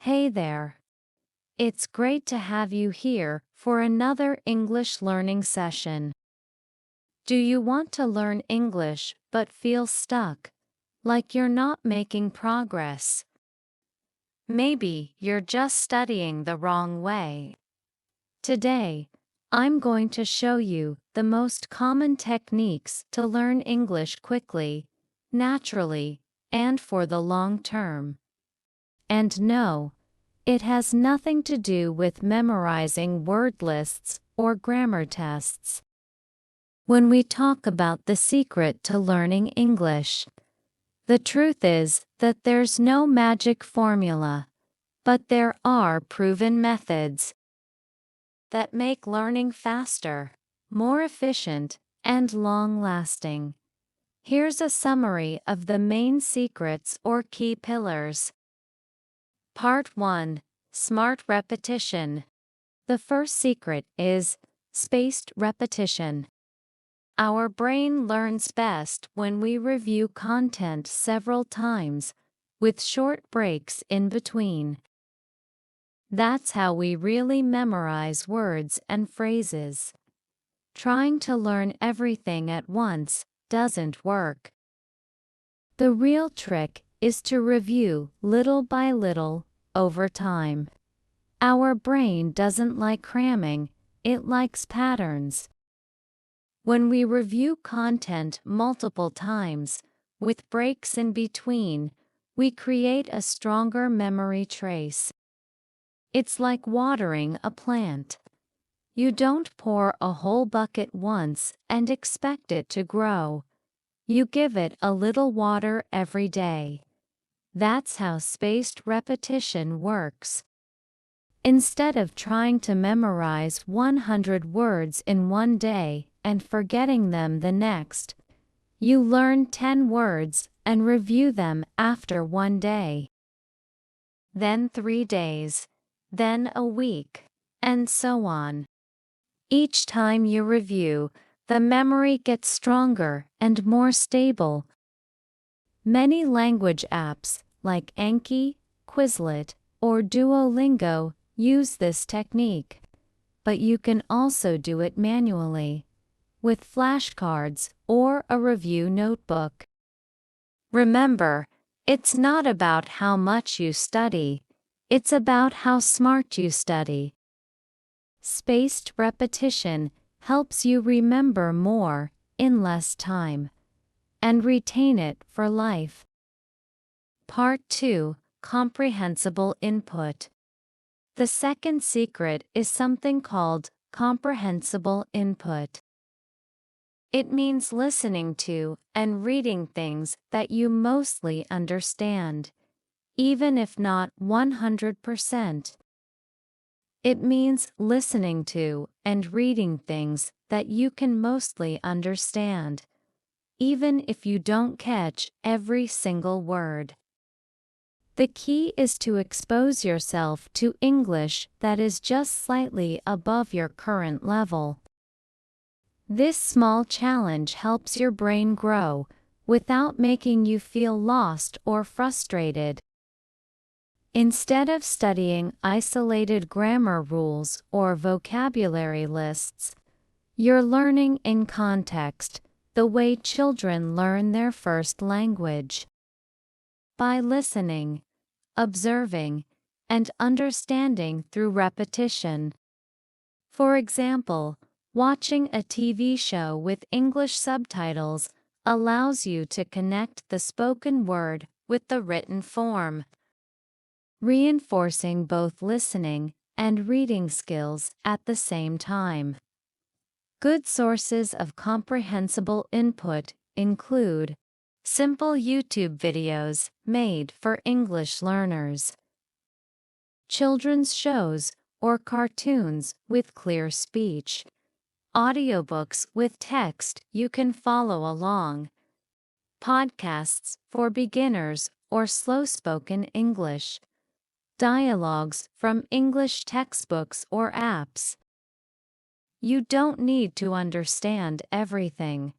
Hey there. It's great to have you here for another English learning session. Do you want to learn English but feel stuck, like you're not making progress? Maybe you're just studying the wrong way. Today, I'm going to show you the most common techniques to learn English quickly, naturally, and for the long term. And no, it has nothing to do with memorizing word lists or grammar tests. When we talk about the secret to learning English, the truth is that there's no magic formula, but there are proven methods that make learning faster, more efficient, and long-lasting. Here's a summary of the main secrets or key pillars. Part 1. Smart repetition. The first secret is spaced repetition. Our brain learns best when we review content several times, with short breaks in between. That's how we really memorize words and phrases. Trying to learn everything at once doesn't work. The real trick is to review little by little, over time. Our brain doesn't like cramming, it likes patterns. When we review content multiple times, with breaks in between, we create a stronger memory trace. It's like watering a plant. You don't pour a whole bucket once and expect it to grow. You give it a little water every day. That's how spaced repetition works. Instead of trying to memorize 100 words in one day and forgetting them the next, you learn 10 words and review them after one day. Then 3 days, then a week, and so on. Each time you review, the memory gets stronger and more stable. Many language apps, like Anki, Quizlet, or Duolingo, use this technique. But you can also do it manually, with flashcards or a review notebook. Remember, it's not about how much you study, it's about how smart you study. Spaced repetition helps you remember more in less time and retain it for life. Part 2. Comprehensible input. The second secret is something called comprehensible input. It means listening to and reading things that you mostly understand, even if not 100%. It means listening to and reading things that you can mostly understand, even if you don't catch every single word. The key is to expose yourself to English that is just slightly above your current level. This small challenge helps your brain grow without making you feel lost or frustrated. Instead of studying isolated grammar rules or vocabulary lists, you're learning in context, the way children learn their first language. By listening, observing, and understanding through repetition. For example, watching a TV show with English subtitles allows you to connect the spoken word with the written form, reinforcing both listening and reading skills at the same time. Good sources of comprehensible input include simple YouTube videos made for English learners, children's shows or cartoons with clear speech, audiobooks with text you can follow along, podcasts for beginners or slow-spoken English, dialogues from English textbooks or apps. You don't need to understand everything,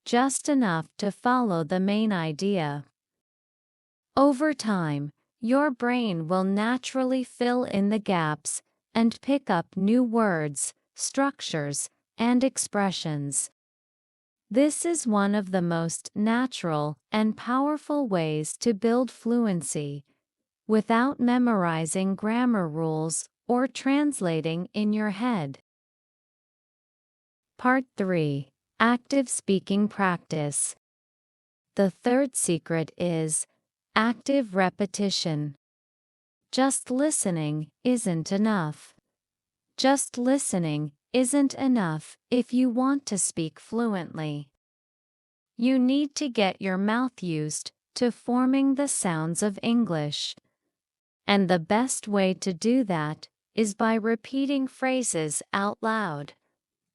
just enough to follow the main idea. Over time, your brain will naturally fill in the gaps and pick up new words, structures, and expressions. This is one of the most natural and powerful ways to build fluency, without memorizing grammar rules or translating in your head. Part 3. Active Speaking Practice. The third secret is active repetition. Just listening isn't enough. Just listening isn't enough if you want to speak fluently. You need to get your mouth used to forming the sounds of English. And the best way to do that is by repeating phrases out loud,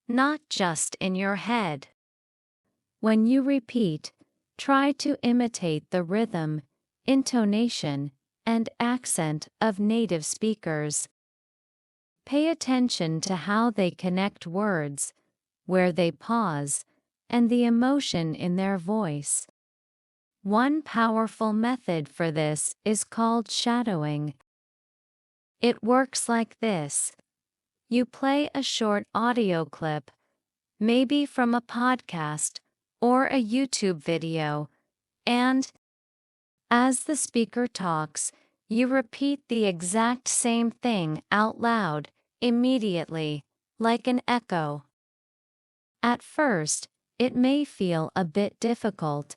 not just in your head. When you repeat, try to imitate the rhythm, intonation, and accent of native speakers. Pay attention to how they connect words, where they pause, and the emotion in their voice. One powerful method for this is called shadowing. It works like this. You play a short audio clip, maybe from a podcast or a YouTube video, and as the speaker talks, you repeat the exact same thing out loud, immediately, like an echo. At first, it may feel a bit difficult,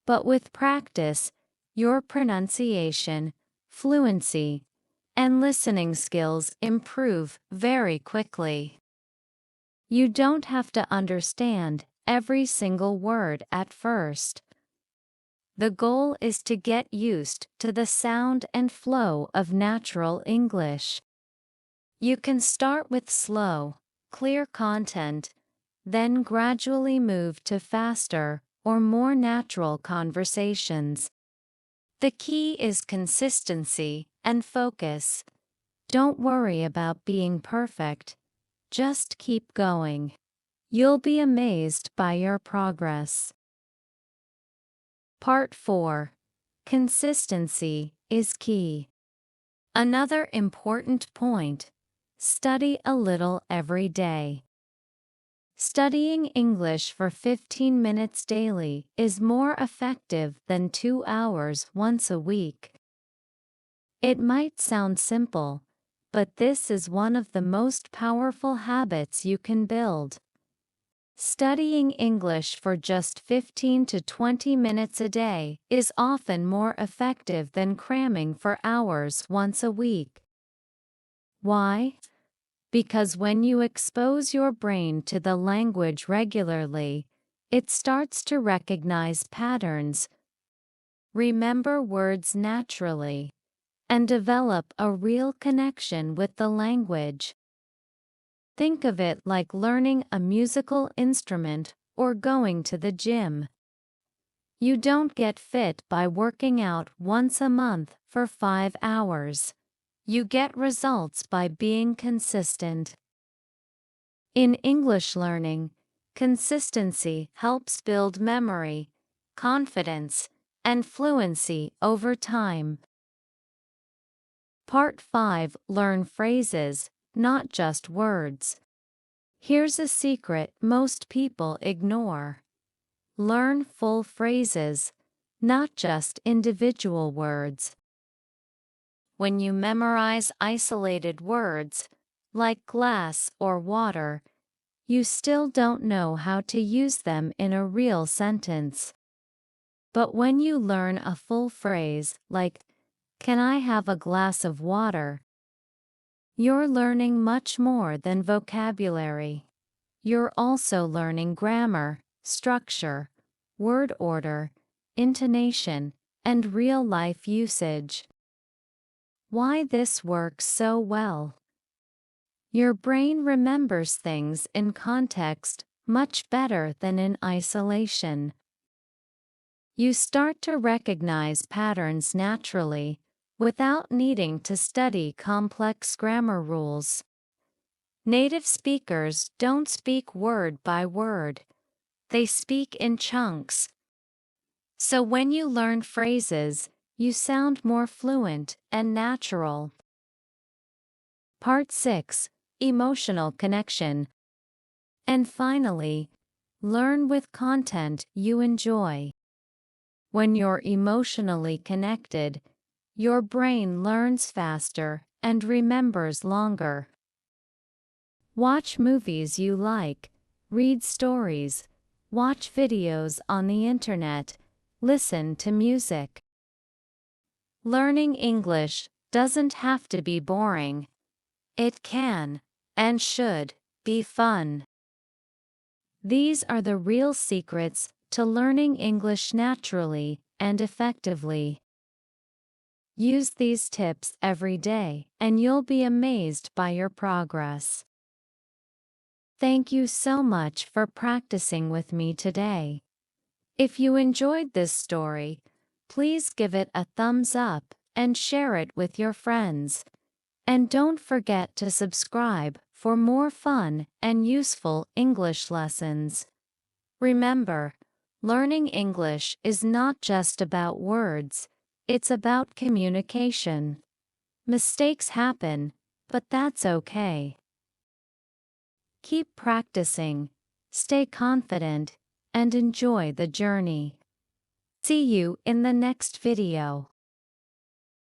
but with practice, your pronunciation, fluency, and listening skills improve very quickly. You don't have to understand every single word at first. The goal is to get used to the sound and flow of natural English. You can start with slow, clear content, then gradually move to faster or more natural conversations. The key is consistency and focus. Don't worry about being perfect. Just keep going. You'll be amazed by your progress. Part 4. Consistency is key. Another important point: study a little every day. Studying English for 15 minutes daily is more effective than 2 hours once a week. It might sound simple, but this is one of the most powerful habits you can build. Studying English for just 15 to 20 minutes a day is often more effective than cramming for hours once a week. Why? Because when you expose your brain to the language regularly, it starts to recognize patterns, remember words naturally, and develop a real connection with the language. Think of it like learning a musical instrument or going to the gym. You don't get fit by working out once a month for 5 hours. You get results by being consistent. In English learning, consistency helps build memory, confidence, and fluency over time. Part 5. Learn phrases, not just words. Here's a secret most people ignore. Learn full phrases, not just individual words. When you memorize isolated words, like glass or water, you still don't know how to use them in a real sentence. But when you learn a full phrase, like, "Can I have a glass of water?" you're learning much more than vocabulary. You're also learning grammar, structure, word order, intonation, and real-life usage. Why this works so well? Your brain remembers things in context much better than in isolation. You start to recognize patterns naturally, without needing to study complex grammar rules. Native speakers don't speak word by word. They speak in chunks. So when you learn phrases, You sound more fluent and natural. Part 6. Emotional connection. And finally, learn with content you enjoy. When you're emotionally connected, your brain learns faster and remembers longer. Watch movies you like, read stories, watch videos on the internet, listen to music. Learning English doesn't have to be boring. It can, and should, be fun. These are the real secrets to learning English naturally and effectively. Use these tips every day, and you'll be amazed by your progress. Thank you so much for practicing with me today. If you enjoyed this story, please give it a thumbs up and share it with your friends. And don't forget to subscribe for more fun and useful English lessons. Remember, learning English is not just about words, it's about communication. Mistakes happen, but that's okay. Keep practicing, stay confident, and enjoy the journey. See you in the next video.